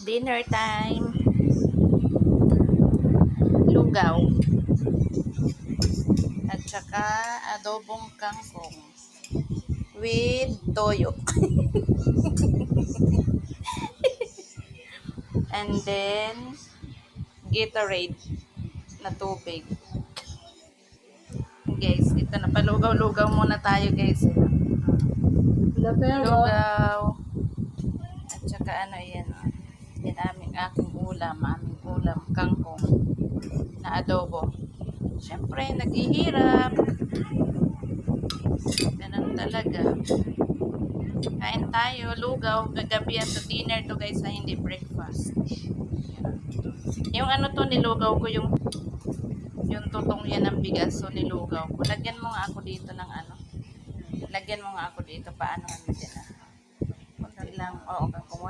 Dinner time. Lugaw. At saka adobong kangkong. With toyo. And then, Gatorade na tubig. Guys, ito na. Palugaw-lugaw muna tayo guys. Lugaw. At saka ano yan. Yan aking ulam. Aming ulam. Kangkong. Na adobo. Siyempre, naghihirap. Ganun talaga. Kain tayo. Lugaw. Gagabi at dinner to guys na hindi breakfast. Yung ano to, nilugaw ko yung tutong yan ng bigas. So, nilugaw ko. Lagyan mo nga ako dito ng ano. Lagyan mo nga ako dito. Paano namin din ah. Kunti lang. Oo, kung